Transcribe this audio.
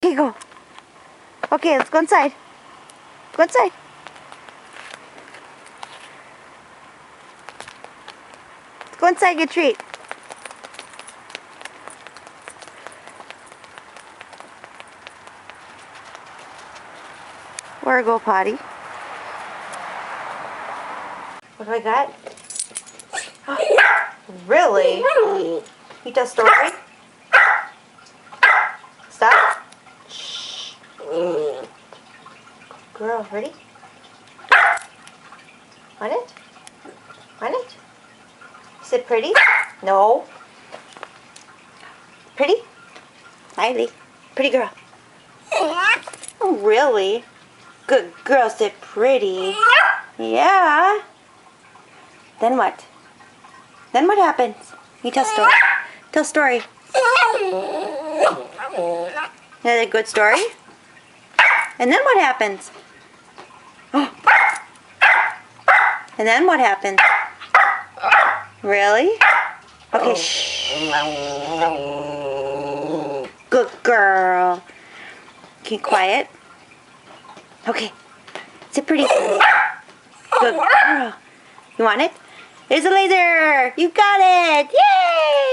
Okay, go. Okay, let's go inside. Go inside. Let's go inside, get a treat. Or go potty. What do I got? Really? You tell a story? Stop. Shh. Girl, ready? Want it? Want it? Is it pretty? No. Pretty? Miley. Pretty girl. Oh, really? Good girl, said pretty. Yeah. Then what? Then what happens? You tell a story. Tell a story. Is that a good story? And then what happens? And then what happens? Really? Okay, shh. Good girl. Keep quiet. Okay. Sit pretty. Good girl. You want it? There's a laser! You got it! Yay!